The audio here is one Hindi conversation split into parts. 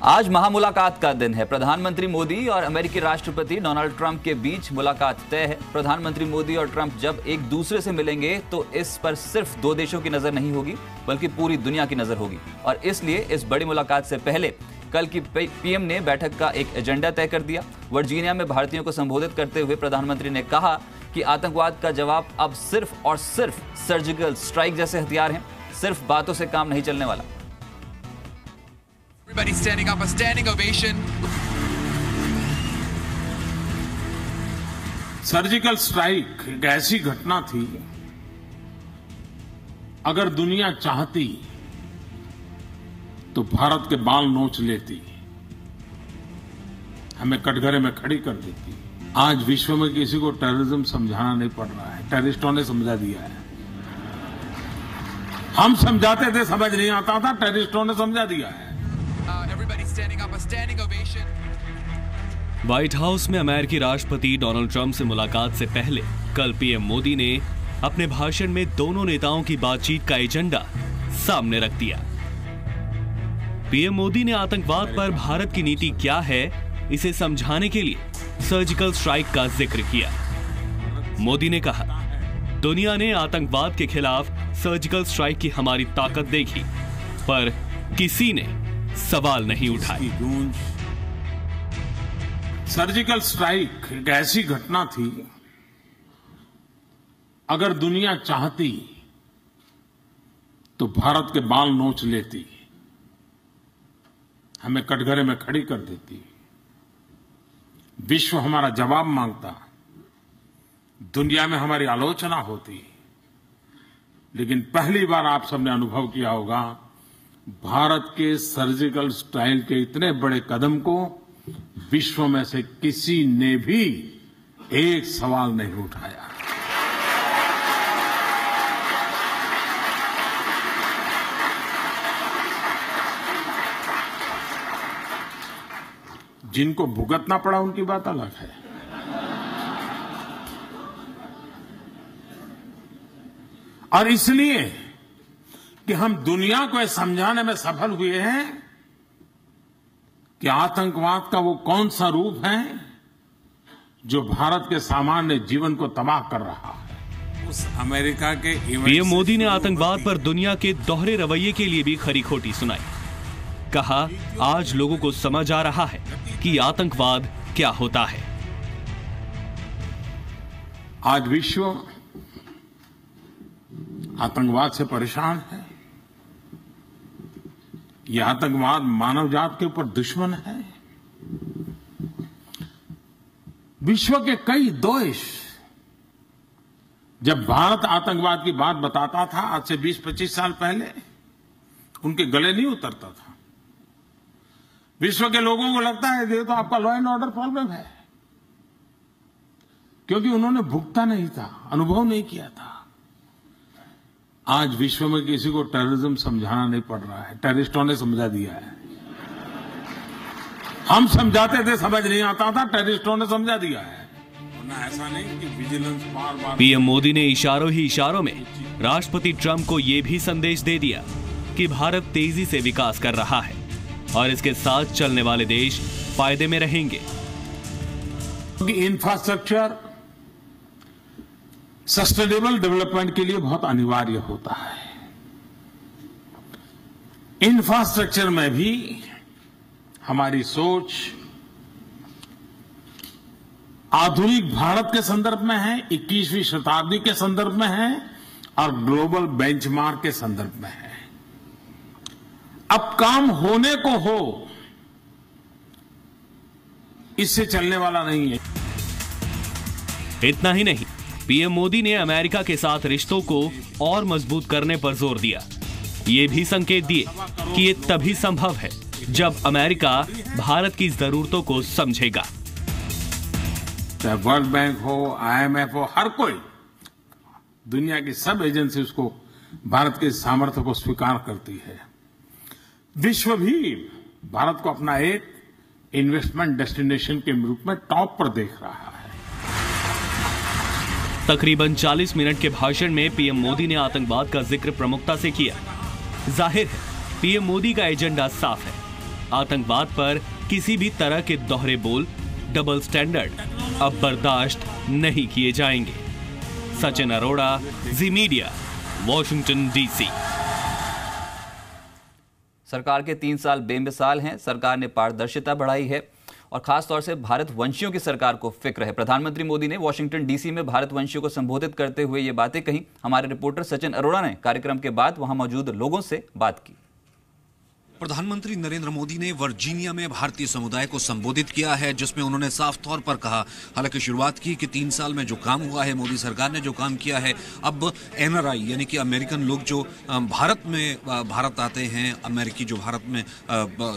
आज महामुलाकात का दिन है। प्रधानमंत्री मोदी और अमेरिकी राष्ट्रपति डोनाल्ड ट्रंप के बीच मुलाकात तय है। प्रधानमंत्री मोदी और ट्रंप जब एक दूसरे से मिलेंगे तो इस पर सिर्फ दो देशों की नजर नहीं होगी बल्कि पूरी दुनिया की नजर होगी और इसलिए इस बड़ी मुलाकात से पहले कल की पीएम ने बैठक का एक एजेंडा तय कर दिया। वर्जीनिया में भारतीयों को संबोधित करते हुए प्रधानमंत्री ने कहा कि आतंकवाद का जवाब अब सिर्फ और सिर्फ सर्जिकल स्ट्राइक जैसे हथियार हैं, सिर्फ बातों से काम नहीं चलने वाला। Everybody standing up, a standing ovation. Surgical strike एक ऐसी घटना थी, अगर दुनिया चाहती तो भारत के बाल नोच लेती, हमें कटघरे में खड़ी कर देती। आज विश्व में किसी को टेररिज्म समझाना नहीं पड़ रहा है, टेररिस्टों ने समझा दिया है। हम समझाते थे, समझ नहीं आता था, टेररिस्टों ने समझा दिया है। व्हाइट हाउस में अमेरिकी राष्ट्रपति डोनाल्ड ट्रंप से मुलाकात से पहले कल पीएम मोदी ने अपने भाषण में दोनों नेताओं की बातचीत का एजेंडा सामने रख दिया। पीएम मोदी ने आतंकवाद पर भारत की नीति क्या है इसे समझाने के लिए सर्जिकल स्ट्राइक का जिक्र किया। मोदी ने कहा, दुनिया ने आतंकवाद के खिलाफ सर्जिकल स्ट्राइक की हमारी ताकत देखी, पर किसी ने सवाल नहीं उठाई। सर्जिकल स्ट्राइक एक ऐसी घटना थी, अगर दुनिया चाहती तो भारत के बाल नोच लेती, हमें कटघरे में खड़ी कर देती। विश्व हमारा जवाब मांगता, दुनिया में हमारी आलोचना होती, लेकिन पहली बार आप सबने अनुभव किया होगा, भारत के सर्जिकल स्ट्राइक के इतने बड़े कदम को विश्व में से किसी ने भी एक सवाल नहीं उठाया। जिनको भुगतना पड़ा उनकी बात अलग है। और इसलिए कि हम दुनिया को समझाने में सफल हुए हैं कि आतंकवाद का वो कौन सा रूप है जो भारत के सामान्य जीवन को तबाह कर रहा है। उस अमेरिका के पीएम मोदी ने आतंकवाद पर दुनिया के दोहरे रवैये के लिए भी खरी खोटी सुनाई। कहा, आज लोगों को समझ आ रहा है कि आतंकवाद क्या होता है। आज विश्व आतंकवाद से परेशान है। यह आतंकवाद मानव जात के ऊपर दुश्मन है। विश्व के कई देश जब भारत आतंकवाद की बात बताता था, आज से 20-25 साल पहले, उनके गले नहीं उतरता था। विश्व के लोगों को लगता है ये तो आपका लॉ एंड ऑर्डर प्रॉब्लम है, क्योंकि उन्होंने भुगता नहीं था, अनुभव नहीं किया था। आज विश्व में किसी को टेररिज्म समझाना नहीं पड़ रहा है, टेररिस्टों ने समझा दिया है। हम समझाते थे, समझ नहीं आता था, टेररिस्टों ने समझा दिया है। ऐसा नहीं कि विजिलेंस बार-बार। पीएम मोदी ने इशारों ही इशारों में राष्ट्रपति ट्रंप को यह भी संदेश दे दिया कि भारत तेजी से विकास कर रहा है और इसके साथ चलने वाले देश फायदे में रहेंगे। इंफ्रास्ट्रक्चर सस्टेनेबल डेवलपमेंट के लिए बहुत अनिवार्य होता है। इंफ्रास्ट्रक्चर में भी हमारी सोच आधुनिक भारत के संदर्भ में है, 21वीं शताब्दी के संदर्भ में है और ग्लोबल बेंचमार्क के संदर्भ में है। अब काम होने को हो, इससे चलने वाला नहीं है। इतना ही नहीं, पीएम मोदी ने अमेरिका के साथ रिश्तों को और मजबूत करने पर जोर दिया। ये भी संकेत दिए कि ये तभी संभव है जब अमेरिका भारत की जरूरतों को समझेगा। चाहे वर्ल्ड बैंक हो, IMF हो, हर कोई, दुनिया की सब एजेंसी उसको, भारत के सामर्थ्य को स्वीकार करती है। विश्व भी भारत को अपना एक इन्वेस्टमेंट डेस्टिनेशन के रूप में टॉप पर देख रहा है। तकरीबन 40 मिनट के भाषण में पीएम मोदी ने आतंकवाद का जिक्र प्रमुखता से किया। जाहिर है, पीएम मोदी का एजेंडा साफ है। आतंकवाद पर किसी भी तरह के दोहरे बोल, डबल स्टैंडर्ड अब बर्दाश्त नहीं किए जाएंगे। सचिन अरोड़ा, जी मीडिया, वॉशिंगटन डीसी। सरकार के 3 साल बेमिसाल हैं। सरकार ने पारदर्शिता बढ़ाई है और खास तौर से भारत वंशियों की सरकार को फिक्र है। प्रधानमंत्री मोदी ने वॉशिंगटन डीसी में भारत वंशियों को संबोधित करते हुए ये बातें कही। हमारे रिपोर्टर सचिन अरोड़ा ने कार्यक्रम के बाद वहां मौजूद लोगों से बात की। प्रधानमंत्री नरेंद्र मोदी ने वर्जीनिया में भारतीय समुदाय को संबोधित किया है, जिसमें उन्होंने साफ तौर पर कहा, हालांकि शुरुआत की कि 3 साल में जो काम हुआ है, मोदी सरकार ने जो काम किया है, अब एनआरआई यानी कि अमेरिकन लोग जो भारत आते हैं, अमेरिकी जो भारत में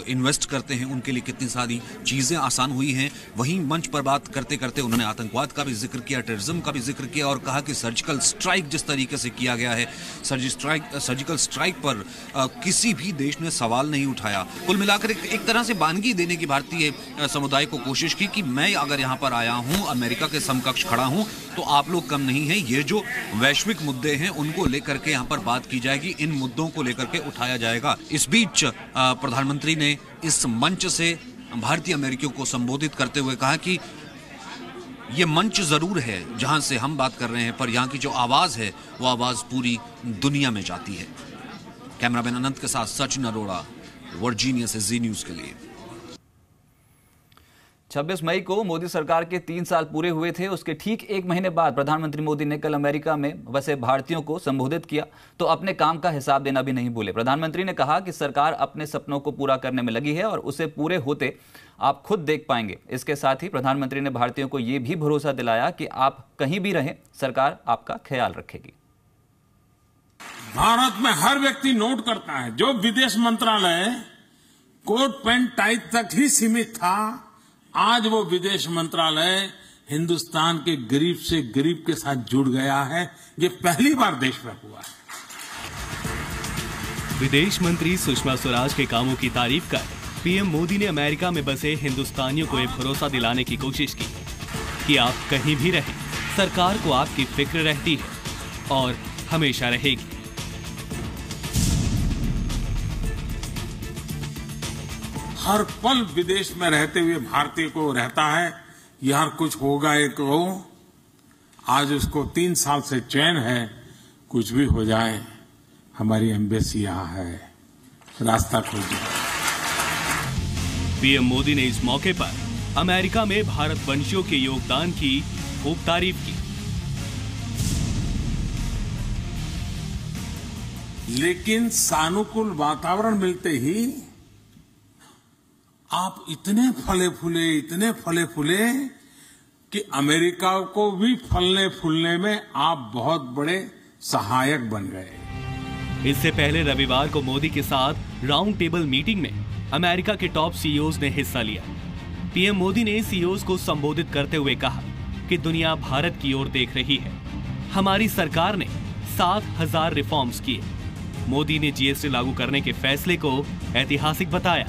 इन्वेस्ट करते हैं, उनके लिए कितनी सारी चीजें आसान हुई हैं। वहीं मंच पर बात करते करते उन्होंने आतंकवाद का भी जिक्र किया, टेररिज्म का भी जिक्र किया और कहा कि सर्जिकल स्ट्राइक जिस तरीके से किया गया है, सर्जिकल स्ट्राइक पर किसी भी देश ने सवाल नहीं उठाया। कुल मिलाकर एक तरह से बानगी देने की भारतीय समुदाय को कोशिश की कि मैं अगर यहां पर आया हूं, अमेरिका के समकक्ष खड़ा हूं, तो आप लोग कम नहीं हैं। ये जो वैश्विक मुद्दे हैं उनको लेकर के यहां पर बात की जाएगी, इन मुद्दों को लेकर के उठाया जाएगा। इस बीच प्रधानमंत्री ने इस मंच से भारतीय अमेरिकियों को संबोधित करते हुए कहा कि ये मंच जरूर है जहां से हम बात कर रहे हैं, पर यहां की जो आवाज है वो आवाज पूरी दुनिया में जाती है। कैमरामैन अनंत के साथ सचिन अरोड़ा, वर्जीनिया से जी न्यूज के लिए। 26 मई को मोदी सरकार के 3 साल पूरे हुए थे। उसके ठीक 1 महीने बाद प्रधानमंत्री मोदी ने कल अमेरिका में बसे भारतीयों को संबोधित किया तो अपने काम का हिसाब देना भी नहीं भूले। प्रधानमंत्री ने कहा कि सरकार अपने सपनों को पूरा करने में लगी है और उसे पूरे होते आप खुद देख पाएंगे। इसके साथ ही प्रधानमंत्री ने भारतीयों को यह भी भरोसा दिलाया कि आप कहीं भी रहें, सरकार आपका ख्याल रखेगी। भारत में हर व्यक्ति नोट करता है, जो विदेश मंत्रालय कोट पैंट टाई तक ही सीमित था, आज वो विदेश मंत्रालय हिंदुस्तान के गरीब से गरीब के साथ जुड़ गया है। ये पहली बार देश में हुआ है। विदेश मंत्री सुषमा स्वराज के कामों की तारीफ कर पीएम मोदी ने अमेरिका में बसे हिंदुस्तानियों को एक भरोसा दिलाने की कोशिश की कि आप कहीं भी रहें, सरकार को आपकी फिक्र रहती है और हमेशा रहेगी। हर पल विदेश में रहते हुए भारतीय को रहता है यार कुछ होगा एक हो। आज उसको 3 साल से चैन है, कुछ भी हो जाए हमारी एम्बेसी यहां है, रास्ता खोजिए। पीएम मोदी ने इस मौके पर अमेरिका में भारत वंशियों के योगदान की खूब तारीफ की। लेकिन सानुकूल वातावरण मिलते ही आप इतने फले फूले कि अमेरिका को भी फलने फूलने में आप बहुत बड़े सहायक बन गए। इससे पहले रविवार को मोदी के साथ राउंड टेबल मीटिंग में अमेरिका के टॉप सीईओज ने हिस्सा लिया। पीएम मोदी ने सीईओज को संबोधित करते हुए कहा कि दुनिया भारत की ओर देख रही है। हमारी सरकार ने 7,000 रिफॉर्म्स किए। मोदी ने जीएसटी लागू करने के फैसले को ऐतिहासिक बताया।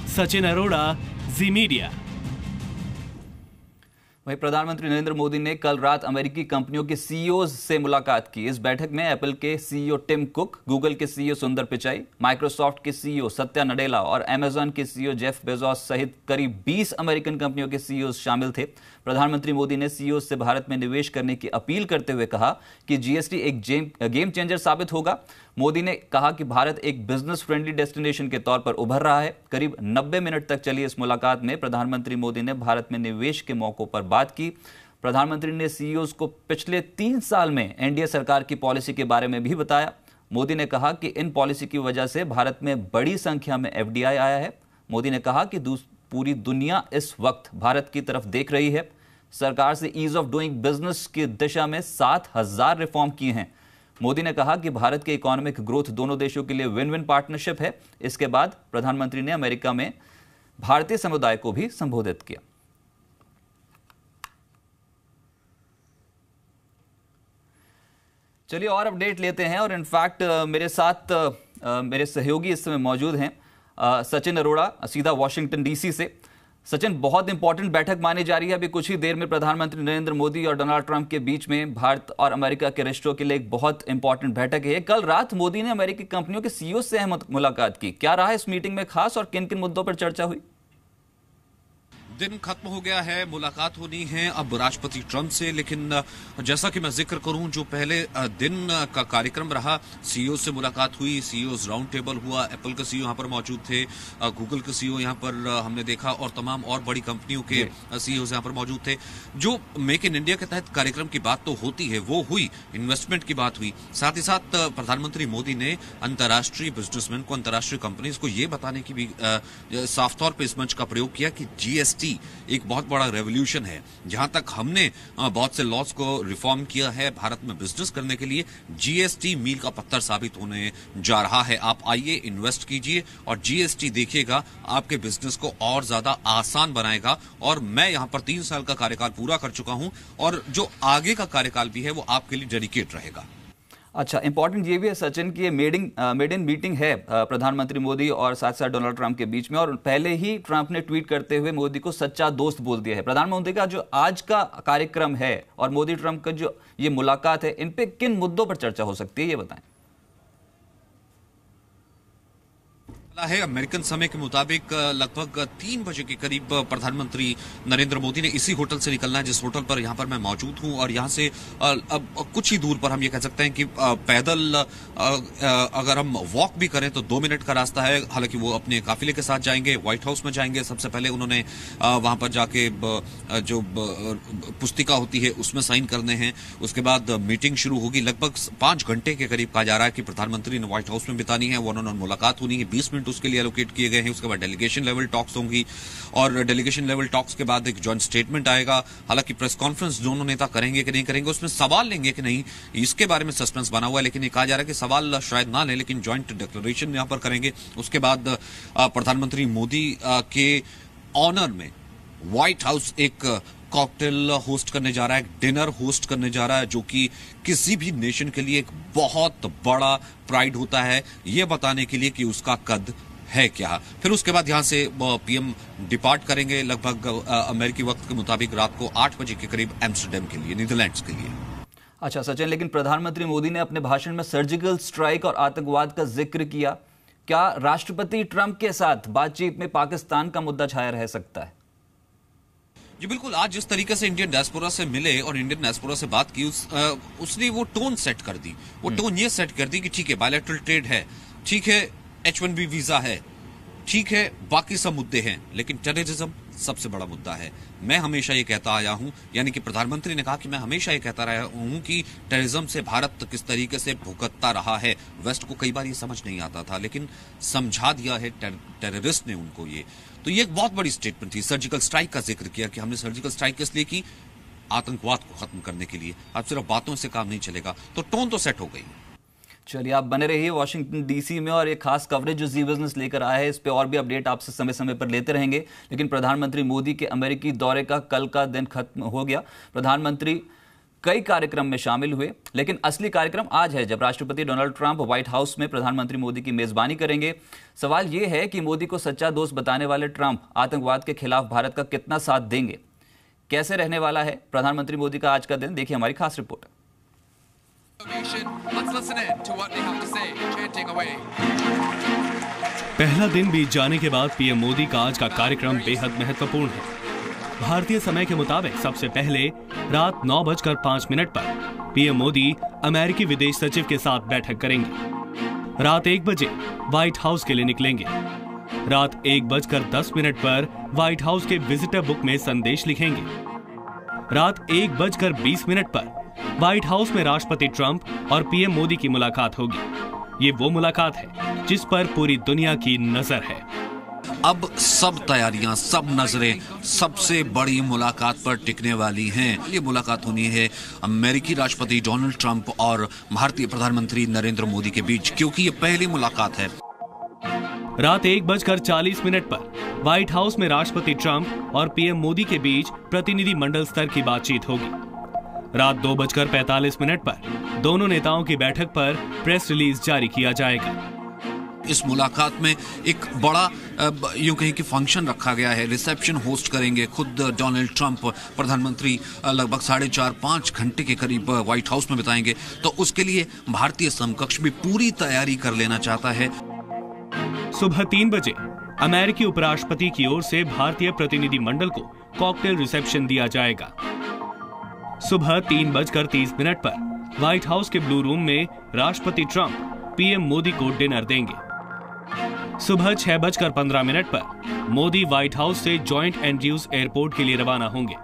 सचिन अरोड़ा, जी मीडिया। वहीं प्रधानमंत्री नरेंद्र मोदी ने कल रात अमेरिकी कंपनियों के सीईओ से मुलाकात की। इस बैठक में एप्पल के सीईओ टिम कुक, गूगल के सीईओ सुंदर पिचाई, माइक्रोसॉफ्ट के सीईओ सत्या नडेला और अमेजन के सीईओ जेफ बेजोस सहित करीब 20 अमेरिकन कंपनियों के सीईओ शामिल थे। प्रधानमंत्री मोदी ने सीईओ से भारत में निवेश करने की अपील करते हुए कहा कि जीएसटी एक गेम चेंजर साबित होगा। मोदी ने कहा कि भारत एक बिजनेस फ्रेंडली डेस्टिनेशन के तौर पर उभर रहा है। करीब 90 मिनट तक चली इस मुलाकात में प्रधानमंत्री मोदी ने भारत में निवेश के मौकों पर बात की। प्रधानमंत्री ने सीईओज को पिछले 3 साल में एनडीए सरकार की पॉलिसी के बारे में भी बताया। मोदी ने कहा कि इन पॉलिसी की वजह से भारत में बड़ी संख्या में एफडीआई आया है। मोदी ने कहा कि पूरी दुनिया इस वक्त भारत की तरफ देख रही है। सरकार से ईज ऑफ डूइंग बिजनेस की दिशा में 7,000 रिफॉर्म किए हैं। मोदी ने कहा कि भारत के इकोनॉमिक ग्रोथ दोनों देशों के लिए विन विन पार्टनरशिप है। इसके बाद प्रधानमंत्री ने अमेरिका में भारतीय समुदाय को भी संबोधित किया। चलिए और अपडेट लेते हैं और इनफैक्ट मेरे साथ मेरे सहयोगी इस समय मौजूद हैं सचिन अरोड़ा, सीधा वॉशिंगटन डीसी से। सचिन, बहुत इंपॉर्टेंट बैठक मानी जा रही है। अभी कुछ ही देर में प्रधानमंत्री नरेंद्र मोदी और डोनाल्ड ट्रंप के बीच में भारत और अमेरिका के रिश्तों के लिए एक बहुत इंपॉर्टेंट बैठक है। कल रात मोदी ने अमेरिकी कंपनियों के सीईओ से मुलाकात की। क्या रहा इस मीटिंग में खास और किन किन मुद्दों पर चर्चा हुई? दिन खत्म हो गया है, मुलाकात होनी है अब राष्ट्रपति ट्रंप से। लेकिन जैसा कि मैं जिक्र करूं, जो पहले दिन का कार्यक्रम रहा, सीईओ से मुलाकात हुई, सीईओज राउंड टेबल हुआ, एप्पल के सीईओ यहां पर मौजूद थे, गूगल के सीईओ यहां पर हमने देखा, और तमाम और बड़ी कंपनियों के सीईओ यहां पर मौजूद थे। जो मेक इन इंडिया के तहत कार्यक्रम की बात तो होती है वो हुई, इन्वेस्टमेंट की बात हुई। साथ ही साथ प्रधानमंत्री मोदी ने अंतर्राष्ट्रीय बिजनेसमैन को, अंतर्राष्ट्रीय कंपनीज को ये बताने की भी साफ तौर पर इस मंच का प्रयोग किया कि जीएसटी एक बहुत बड़ा रेवोल्यूशन है। जहां तक हमने बहुत से लॉज को रिफॉर्म किया है भारत में बिजनेस करने के लिए, जीएसटी मील का पत्थर साबित होने जा रहा है। आप आइए, इन्वेस्ट कीजिए और जीएसटी देखिएगा, आपके बिजनेस को और ज्यादा आसान बनाएगा। और मैं यहां पर 3 साल का कार्यकाल पूरा कर चुका हूं और जो आगे का कार्यकाल भी है वो आपके लिए डेडिकेट रहेगा। अच्छा, इंपॉर्टेंट ये भी है सचिन कि ये मेड इन मीटिंग है प्रधानमंत्री मोदी और साथ साथ डोनाल्ड ट्रंप के बीच में, और पहले ही ट्रंप ने ट्वीट करते हुए मोदी को सच्चा दोस्त बोल दिया है। प्रधानमंत्री का जो आज का कार्यक्रम है और मोदी ट्रंप का जो ये मुलाकात है, इन पे किन मुद्दों पर चर्चा हो सकती है, ये बताएं। है अमेरिकन समय के मुताबिक लगभग 3 बजे के करीब प्रधानमंत्री नरेंद्र मोदी ने इसी होटल से निकलना है जिस होटल पर यहां पर मैं मौजूद हूं। और यहां से अब कुछ ही दूर पर हम ये कह सकते हैं कि पैदल अगर हम वॉक भी करें तो 2 मिनट का रास्ता है। हालांकि वो अपने काफिले के साथ जाएंगे, व्हाइट हाउस में जाएंगे। सबसे पहले उन्होंने वहां पर जाके जो पुस्तिका होती है उसमें साइन करने हैं। उसके बाद मीटिंग शुरू होगी। लगभग 5 घंटे के करीब कहा जा रहा है कि प्रधानमंत्री ने व्हाइट हाउस में बितानी है। वन ऑन वन मुलाकात होनी है, 20 मिनट उसके लिए एलोकेट किए गए हैं। उसके बाद डेलीगेशन लेवल टॉक्स होंगी और डेलीगेशन लेवल टॉक्स के बाद एक जॉइंट स्टेटमेंट आएगा। हालांकि प्रेस कॉन्फ्रेंस दोनों नेता करेंगे कि नहीं करेंगे, उसमें सवाल लेंगे कि नहीं, इसके बारे में सस्पेंस बना हुआ है। लेकिन ये कहा जा रहा है कि सवाल शायद ना लें, लेकिन जॉइंट डिक्लेरेशन यहां पर करेंगे। उसके बाद प्रधानमंत्री मोदी के ऑनर में व्हाइट हाउस एक कॉकटेल होस्ट करने जा रहा है, एक डिनर होस्ट करने जा रहा है, जो कि किसी भी नेशन के लिए एक बहुत बड़ा प्राइड होता है, ये बताने के लिए कि उसका कद है क्या। फिर उसके बाद यहां से पीएम डिपार्ट करेंगे लगभग अमेरिकी वक्त के मुताबिक रात को 8 बजे के करीब एम्स्टरडैम के लिए, नीदरलैंड्स के लिए। अच्छा सचिन, लेकिन प्रधानमंत्री मोदी ने अपने भाषण में सर्जिकल स्ट्राइक और आतंकवाद का जिक्र किया। क्या राष्ट्रपति ट्रंप के साथ बातचीत में पाकिस्तान का मुद्दा छाया रह सकता है? जी बिल्कुल। आज जिस तरीके से इंडियन डायस्पोरा से मिले और इंडियन डायस्पोरा से बात की, उसने वो टोन सेट कर दी। वो टोन ये सेट कर दी कि ठीक है, बायलैटरल ट्रेड है, ठीक है, H1B वीजा है, ठीक है, बाकी सब मुद्दे हैं, लेकिन टेररिज्म सबसे बड़ा मुद्दा है। मैं हमेशा ये कहता आया हूं, यानी कि प्रधानमंत्री ने कहा कि मैं हमेशा ये कहता रहा हूं कि टेररिज्म से भारत किस तरीके से भुगतता रहा है। वेस्ट को कई बार ये समझ नहीं आता था, लेकिन समझा दिया है टेररिस्ट ने उनको ये। तो ये एक बहुत बड़ी स्टेटमेंट थी। सर्जिकल स्ट्राइक का जिक्र किया कि हमने सर्जिकल स्ट्राइक किस लिए की, आतंकवाद को खत्म करने के लिए। अब सिर्फ बातों से काम नहीं चलेगा, तो टोन तो सेट हो गई। चलिए, आप बने रहिए वॉशिंगटन डीसी में, और एक खास कवरेज जो जी बिजनेस लेकर आया है, इस पे और भी अपडेट आपसे समय समय पर लेते रहेंगे। लेकिन प्रधानमंत्री मोदी के अमेरिकी दौरे का कल का दिन खत्म हो गया। प्रधानमंत्री कई कार्यक्रम में शामिल हुए, लेकिन असली कार्यक्रम आज है जब राष्ट्रपति डोनाल्ड ट्रंप व्हाइट हाउस में प्रधानमंत्री मोदी की मेजबानी करेंगे। सवाल यह है कि मोदी को सच्चा दोस्त बताने वाले ट्रंप आतंकवाद के खिलाफ भारत का कितना साथ देंगे, कैसे रहने वाला है प्रधानमंत्री मोदी का आज का दिन, देखिए हमारी खास report. Let's listen in to what they have to say, chanting away. पहला दिन बीत जाने के बाद पीएम मोदी का आज का कार्यक्रम बेहद महत्वपूर्ण है। भारतीय समय के मुताबिक सबसे पहले रात 9:05 पर पीएम मोदी अमेरिकी विदेश सचिव के साथ बैठक करेंगे। रात 1 बजे व्हाइट हाउस के लिए निकलेंगे। रात 1:10 पर व्हाइट हाउस के विजिटर बुक में संदेश लिखेंगे। रात 1:20 पर व्हाइट हाउस में राष्ट्रपति ट्रंप और पीएम मोदी की मुलाकात होगी। ये वो मुलाकात है जिस पर पूरी दुनिया की नजर है। अब सब तैयारियां, सब नजरें सबसे बड़ी मुलाकात पर टिकने वाली हैं। ये मुलाकात होनी है अमेरिकी राष्ट्रपति डोनाल्ड ट्रंप और भारतीय प्रधानमंत्री नरेंद्र मोदी के बीच, क्योंकि ये पहली मुलाकात है। रात 1:40 पर व्हाइट हाउस में राष्ट्रपति ट्रंप और पीएम मोदी के बीच प्रतिनिधि मंडल स्तर की बातचीत होगी। रात 2:45 पर दोनों नेताओं की बैठक पर प्रेस रिलीज जारी किया जाएगा। इस मुलाकात में एक बड़ा यूं कहीं कि फंक्शन रखा गया है, रिसेप्शन होस्ट करेंगे खुद डोनाल्ड ट्रंप। प्रधानमंत्री लगभग 4.5-5 घंटे के करीब व्हाइट हाउस में बिताएंगे, तो उसके लिए भारतीय समकक्ष भी पूरी तैयारी कर लेना चाहता है। सुबह 3 बजे अमेरिकी उपराष्ट्रपति की ओर से भारतीय प्रतिनिधि मंडल को कॉकटेल रिसेप्शन दिया जाएगा। सुबह 3:30 पर व्हाइट हाउस के ब्लू रूम में राष्ट्रपति ट्रंप पीएम मोदी को डिनर देंगे। सुबह 6:15 पर मोदी व्हाइट हाउस से जॉइंट एंड्रयूज एयरपोर्ट के लिए रवाना होंगे।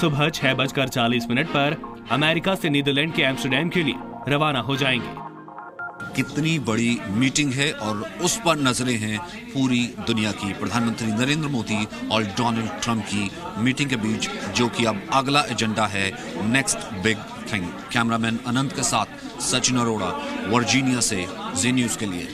सुबह 6:40 पर अमेरिका से नीदरलैंड के एम्स्टर्डम के लिए रवाना हो जाएंगे। कितनी बड़ी मीटिंग है और उस पर नजरें हैं पूरी दुनिया की। प्रधानमंत्री नरेंद्र मोदी और डोनाल्ड ट्रंप की मीटिंग के बीच, जो कि अब अगला एजेंडा है, नेक्स्ट बिग थिंग। कैमरामैन अनंत के साथ सचिन अरोड़ा, वर्जीनिया से जी न्यूज के लिए।